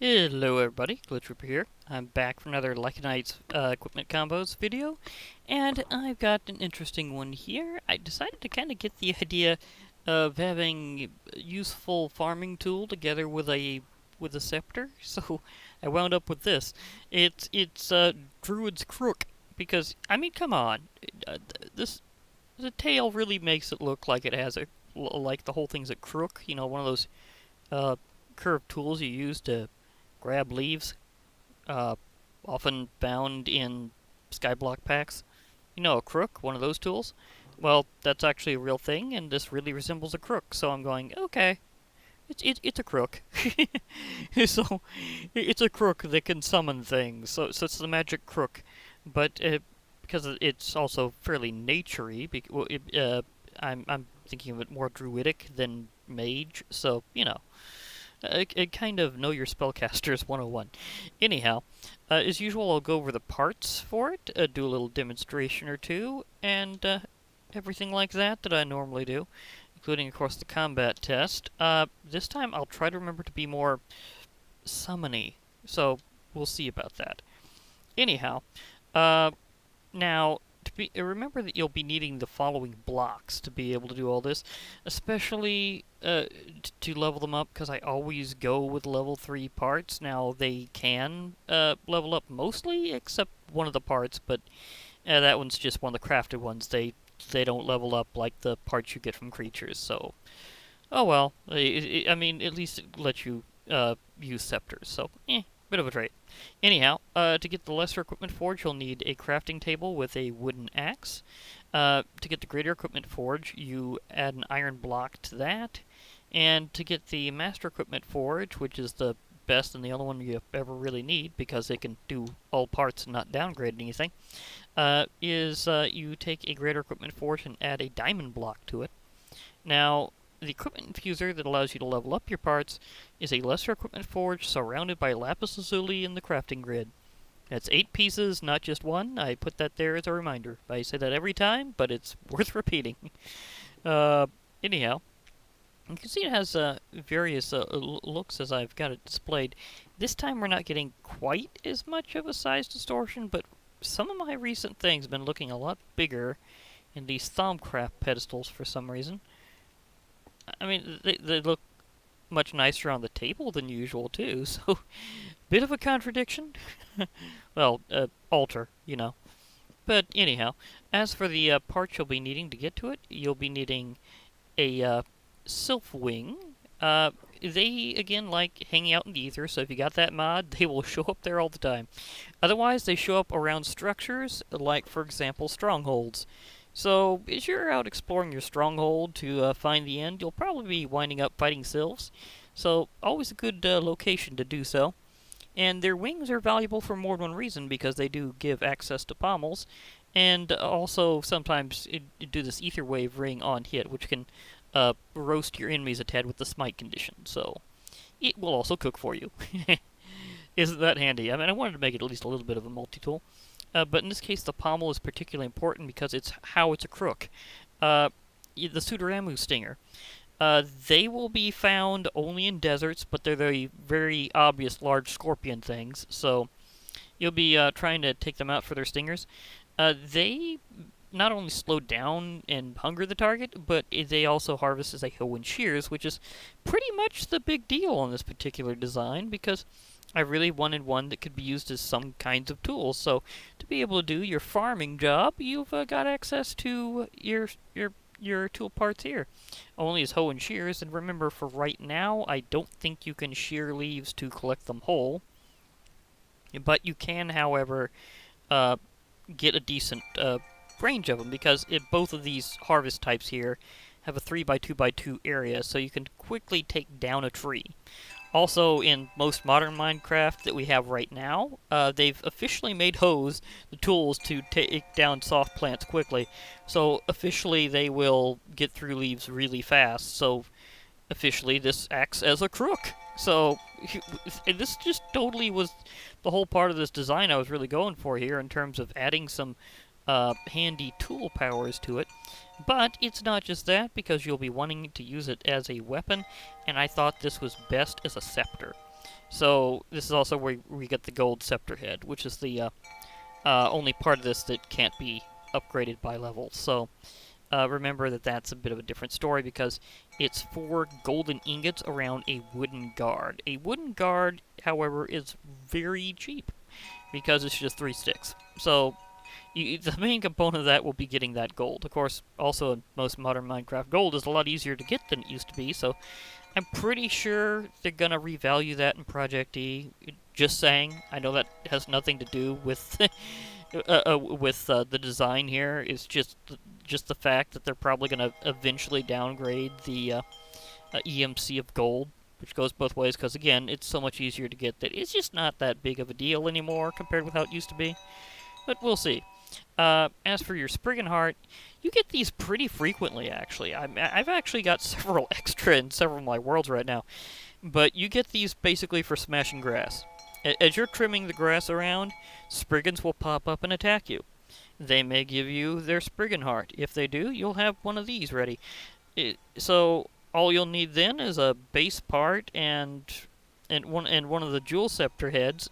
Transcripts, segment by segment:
Hello everybody, Glitch Ripper here. I'm back for another Lycanites equipment combos video, and I've got an interesting one here. I decided to kind of get the idea of having a useful farming tool together with a scepter, so I wound up with this. It's Druid's Crook, because I mean, come on, this the tail really makes it look like it has like the whole thing's a crook. You know, one of those uh, curved tools you use to grab leaves, uh, often found in skyblock packs. You know, a crook, one of those tools. Well, that's actually a real thing, and this really resembles a crook. So I'm going, okay, it's a crook. So it's a crook that can summon things. So it's the magic crook, but because it's also fairly naturey. I'm thinking of it more druidic than mage. So you know. A kind of know your spellcasters 101. Anyhow, as usual, I'll go over the parts for it, do a little demonstration or two, and everything like that I normally do, including, of course, the combat test. This time, I'll try to remember to be more summony, so we'll see about that. Anyhow, now, remember that you'll be needing the following blocks to be able to do all this, especially to level them up, because I always go with level 3 parts. Now, they can level up mostly, except one of the parts, but that one's just one of the crafted ones. They don't level up like the parts you get from creatures, so... Oh well, I mean, at least it lets you use scepters, so bit of a trait. Anyhow, to get the lesser equipment forge, you'll need a crafting table with a wooden axe. To get the greater equipment forge, you add an iron block to that. And to get the master equipment forge, which is the best and the only one you ever really need because it can do all parts and not downgrade anything, you take a greater equipment forge and add a diamond block to it. Now, the equipment infuser that allows you to level up your parts is a lesser equipment forge surrounded by lapis lazuli in the crafting grid. That's 8 pieces, not just one. I put that there as a reminder. I say that every time, but it's worth repeating. Anyhow, you can see it has various looks as I've got it displayed. This time we're not getting quite as much of a size distortion, but some of my recent things have been looking a lot bigger in these Thaumcraft pedestals for some reason. I mean, they look much nicer on the table than usual, too, so bit of a contradiction. Well, alter, you know. But anyhow, as for the parts you'll be needing to get to it, you'll be needing a sylph wing. They, again, like hanging out in the ether, so if you got that mod, they will show up there all the time. Otherwise, they show up around structures, like, for example, strongholds. So, as you're out exploring your stronghold to find the end, you'll probably be winding up fighting sylphs. So, always a good location to do so. And their wings are valuable for more than one reason, because they do give access to pommels, and also sometimes do this ether wave ring on hit, which can roast your enemies a tad with the smite condition. So, it will also cook for you. Isn't that handy? I mean, I wanted to make it at least a little bit of a multi-tool. But in this case, the pommel is particularly important because it's how it's a crook. The Pseudoremu Stinger. They will be found only in deserts, but they're the very obvious large scorpion things, so you'll be trying to take them out for their stingers. They not only slow down and hunger the target, but they also harvest as a hoe and shears, which is pretty much the big deal on this particular design, because I really wanted one that could be used as some kinds of tools. So, to be able to do your farming job, you've got access to your tool parts here. Only as hoe and shears, and remember, for right now, I don't think you can shear leaves to collect them whole. But you can, however, get a decent range of them, because both of these harvest types here have a 3x2x2 area, so you can quickly take down a tree. Also, in most modern Minecraft that we have right now, they've officially made hoes, the tools to take down soft plants quickly. So, officially, they will get through leaves really fast. So, officially, this acts as a crook. So, this just totally was the whole part of this design I was really going for here in terms of adding some handy tool powers to it. But it's not just that, because you'll be wanting to use it as a weapon, and I thought this was best as a scepter. So this is also where we get the gold Scepter head, which is the only part of this that can't be upgraded by level. So remember that that's a bit of a different story because it's 4 golden ingots around a wooden guard. A wooden guard, however, is very cheap because it's just 3 sticks. So the main component of that will be getting that gold. Of course, also in most modern Minecraft, gold is a lot easier to get than it used to be, so I'm pretty sure they're gonna revalue that in Project E. Just saying. I know that has nothing to do with the design here. It's just the fact that they're probably gonna eventually downgrade the EMC of gold, which goes both ways. Because again, it's so much easier to get that it's just not that big of a deal anymore compared with how it used to be. But we'll see. As for your Spriggan Heart, you get these pretty frequently, actually. I've actually got several extra in several of my worlds right now. But you get these basically for smashing grass. As you're trimming the grass around, Spriggans will pop up and attack you. They may give you their Spriggan Heart. If they do, you'll have one of these ready. So all you'll need then is a base part and one of the Jewel Scepter heads.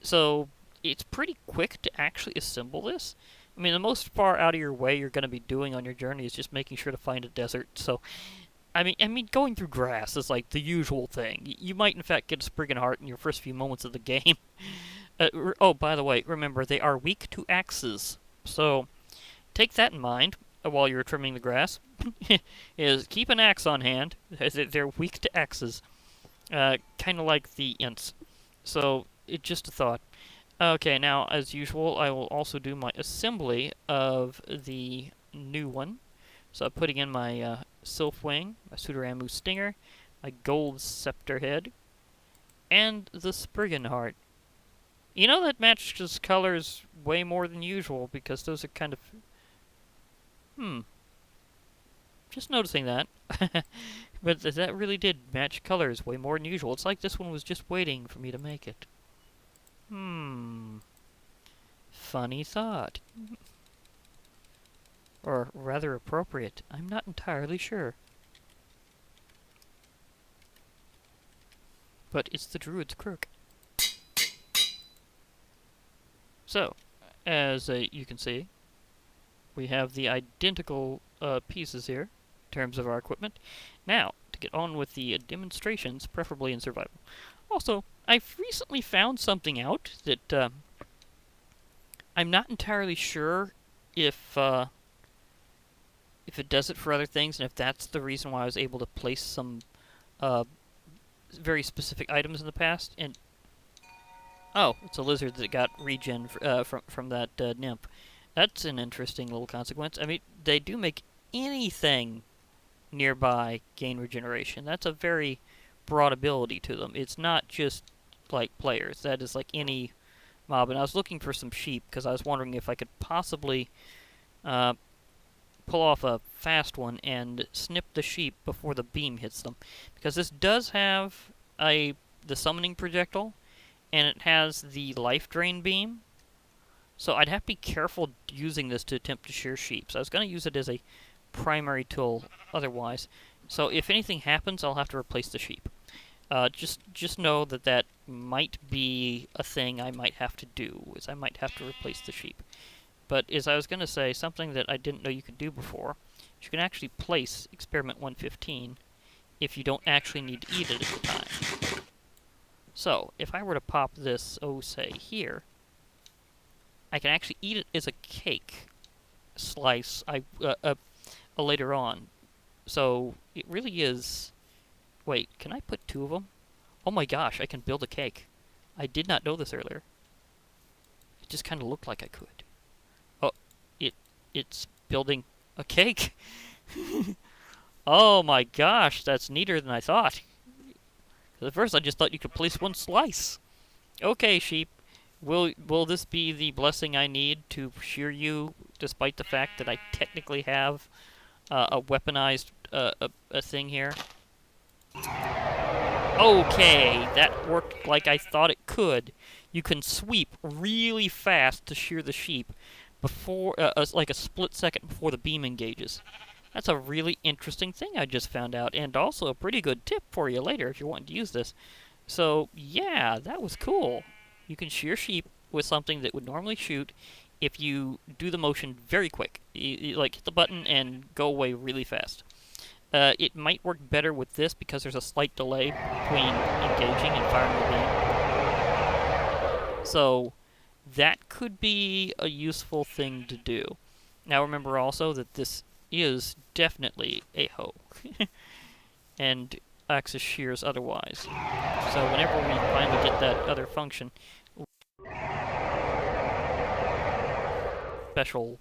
So it's pretty quick to actually assemble this. I mean, the most far out of your way you're going to be doing on your journey is just making sure to find a desert. So, I mean, going through grass is like the usual thing. You might, in fact, get a Spriggan Heart in your first few moments of the game. Oh, by the way, remember, they are weak to axes. So, take that in mind while you're trimming the grass. Is keep an axe on hand. They're weak to axes. Kind of like the Ints. So, just a thought. Okay, now, as usual, I will also do my assembly of the new one. So I'm putting in my Sylphwing, my Pseudoramu Stinger, my Gold Scepter Head, and the Spriggan Heart. You know that matches colors way more than usual, because those are kind of... Just noticing that. But that really did match colors way more than usual. It's like this one was just waiting for me to make it. Funny thought. Or rather appropriate. I'm not entirely sure. But it's the Druids Crook. So, as you can see, we have the identical pieces here in terms of our equipment. Now, to get on with the demonstrations, preferably in survival. Also, I've recently found something out that I'm not entirely sure if it does it for other things, and if that's the reason why I was able to place some very specific items in the past. And oh, it's a lizard that got regen from that nymph. That's an interesting little consequence. I mean, they do make anything nearby gain regeneration. That's a very broad ability to them. It's not just like players. That is like any mob. And I was looking for some sheep because I was wondering if I could possibly pull off a fast one and snip the sheep before the beam hits them. Because this does have the summoning projectile, and it has the life drain beam. So I'd have to be careful using this to attempt to shear sheep. So I was going to use it as a primary tool otherwise. So if anything happens, I'll have to replace the sheep. Just know that that might be a thing I might have to do, is I might have to replace the sheep. But as I was going to say, something that I didn't know you could do before, you can actually place Experiment 115 if you don't actually need to eat it at the time. So, if I were to pop this, say, here, I can actually eat it as a cake slice later on. So, it really is... Wait, can I put 2 of them? Oh my gosh, I can build a cake. I did not know this earlier. It just kind of looked like I could. Oh, it's building a cake. Oh my gosh, that's neater than I thought. At first I just thought you could place 1 slice. Okay, sheep. Will this be the blessing I need to shear you, despite the fact that I technically have a weaponized a thing here? Okay, that worked like I thought it could. You can sweep really fast to shear the sheep before, like a split second before the beam engages. That's a really interesting thing I just found out, and also a pretty good tip for you later if you're wanting to use this. So, yeah, that was cool. You can shear sheep with something that would normally shoot if you do the motion very quick. You, like, hit the button and go away really fast. It might work better with this because there's a slight delay between engaging and firing the beam. So, that could be a useful thing to do. Now remember also that this is definitely a hoe. And axis shears otherwise. So whenever we finally get that other function, special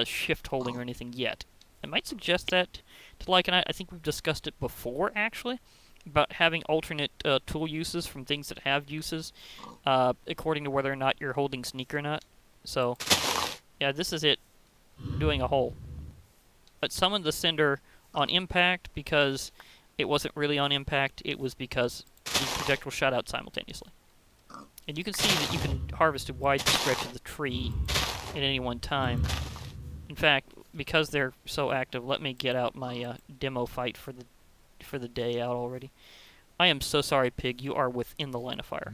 shift holding or anything yet. I might suggest that to Lycanite. I think we've discussed it before, actually, about having alternate tool uses from things that have uses, according to whether or not you're holding sneak or not. So, yeah, this is it, doing a hole. But summoned the Cinder on impact because it wasn't really on impact, it was because the projectile shot out simultaneously. And you can see that you can harvest a wide stretch of the tree at any one time. In fact, because they're so active, let me get out my demo fight for the day out already. I am so sorry, Pig. You are within the line of fire.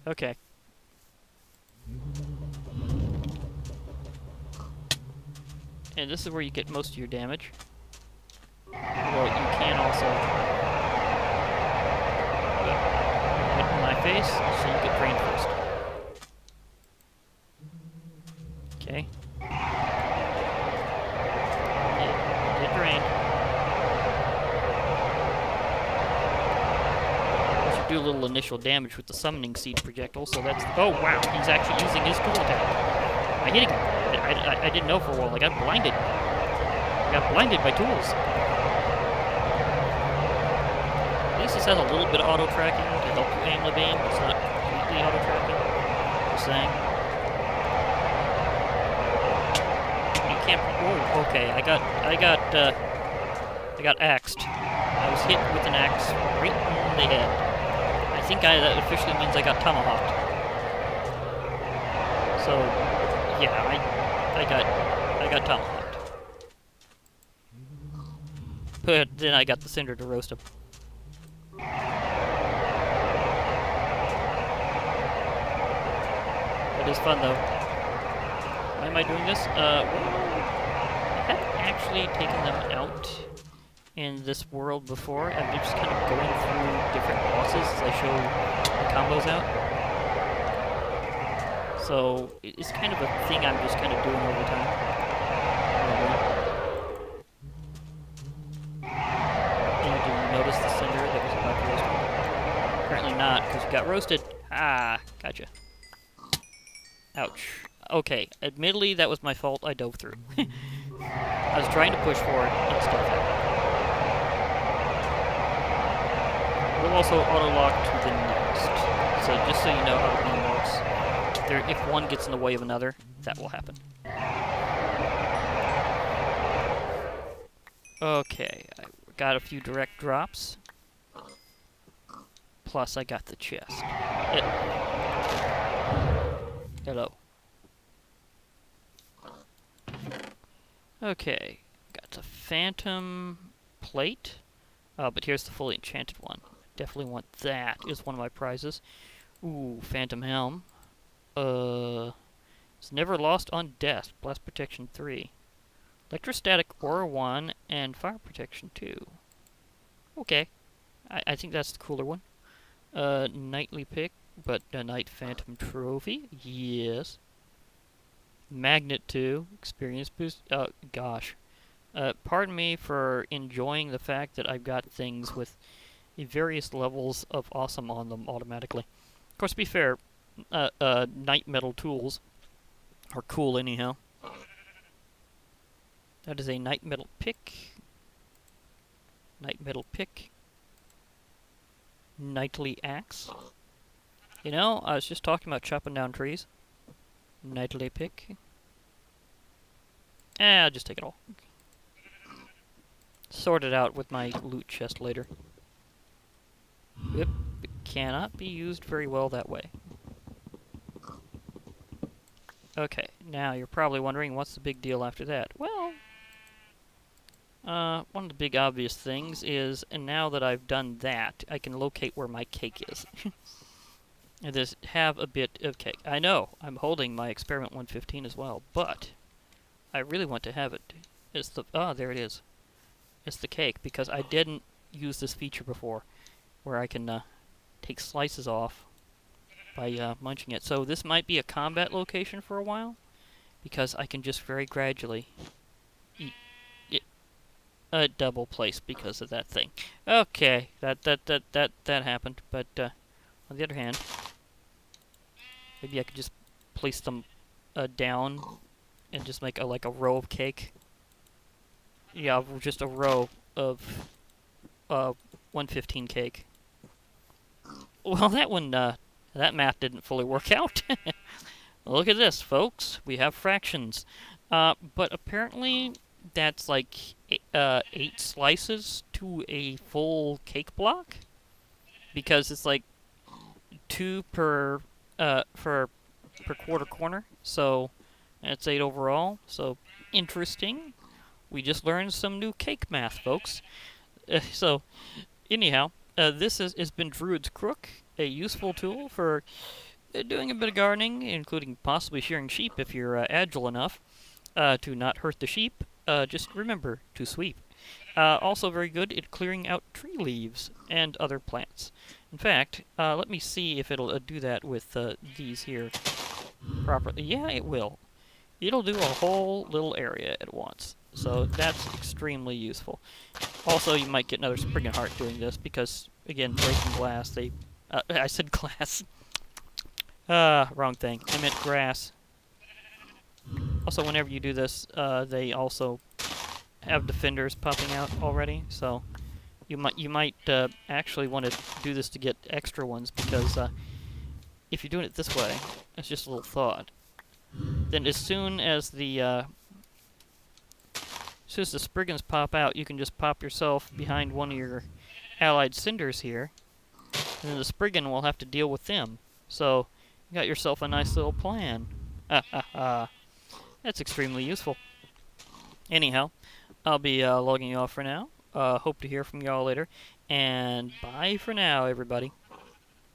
Okay. And this is where you get most of your damage. Well, you can also hit my face, so you get drained first. Okay. Get drained. I should do a little initial damage with the summoning seed projectile, so that's... Oh, wow, he's actually using his tool attack. I hit him. I didn't know for a while. I got blinded. I got blinded by tools. At least this has a little bit of auto-tracking to help you aim the beam. It's not completely auto-tracking. Just saying. You can't... Oh, okay. I got axed. I was hit with an axe right in the head. I think that officially means I got tomahawked. So, yeah, I got tomahawked. But then I got the Cinder to roast him. It is fun, though. Why am I doing this? Well, I haven't actually taken them out in this world before. I've been just kind of going through different bosses as I show the combos out. So, it's kind of a thing I'm just kind of doing over time. And did you notice the Cinder that was about to roast me? Apparently not, because you got roasted. Ah, gotcha. Ouch. Okay, admittedly, that was my fault. I dove through. I was trying to push forward, and stuff happened. We'll also auto-lock to the next. So, just so you know how the beam works. If one gets in the way of another, that will happen. Okay, I got a few direct drops. Plus, I got the chest. Hello. Okay, got the Phantom Plate. But here's the fully enchanted one. Definitely want that, is one of my prizes. Ooh, Phantom Helm. It's never lost on death. Blast Protection 3. Electrostatic Aura 1 and Fire Protection 2. Okay. I think that's the cooler one. Knightly Pick, but a Knight Phantom Trophy. Yes. Magnet 2. Experience Boost. Oh, gosh. Pardon me for enjoying the fact that I've got things with various levels of awesome on them automatically. Of course, to be fair, Night Metal tools are cool anyhow. That is a Night Metal Pick. Night Metal Pick. Knightly Axe. You know, I was just talking about chopping down trees. Knightly Pick. I'll just take it all. Sort it out with my loot chest later. Yep, it cannot be used very well that way. Okay, now you're probably wondering what's the big deal after that. Well, one of the big obvious things is, and now that I've done that, I can locate where my cake is. And just have a bit of cake. I know, I'm holding my Experiment 115 as well, but I really want to have it. It's the, there it is. It's the cake, because I didn't use this feature before, where I can take slices off by munching it. So this might be a combat location for a while, because I can just very gradually eat it. Double place because of that thing. Okay, that happened. But on the other hand, maybe I could just place them down and just make like a row of cake. Yeah, just a row of 115 cake. Well, that math didn't fully work out. Look at this, folks. We have fractions. But apparently that's like 8 slices to a full cake block, because it's like 2 per quarter corner. So that's 8 overall. So interesting. We just learned some new cake math, folks. So anyhow, this has been Druid's Crook, a useful tool for doing a bit of gardening, including possibly shearing sheep if you're agile enough to not hurt the sheep. Just remember to sweep. Also very good at clearing out tree leaves and other plants. In fact, let me see if it'll do that with these here properly. Yeah, it will. It'll do a whole little area at once. So that's extremely useful. Also, you might get another Spring and Heart doing this because, again, breaking glass, I said glass. Wrong thing. I meant grass. Also, whenever you do this, they also have defenders popping out already, so you might actually want to do this to get extra ones, because if you're doing it this way, it's just a little thought. Then as soon as the Spriggans pop out, you can just pop yourself behind one of your allied cinders here, and then the Spriggan will have to deal with them. So you got yourself a nice little plan. That's extremely useful. Anyhow, I'll be logging you off for now. Hope to hear from y'all later. And bye for now, everybody.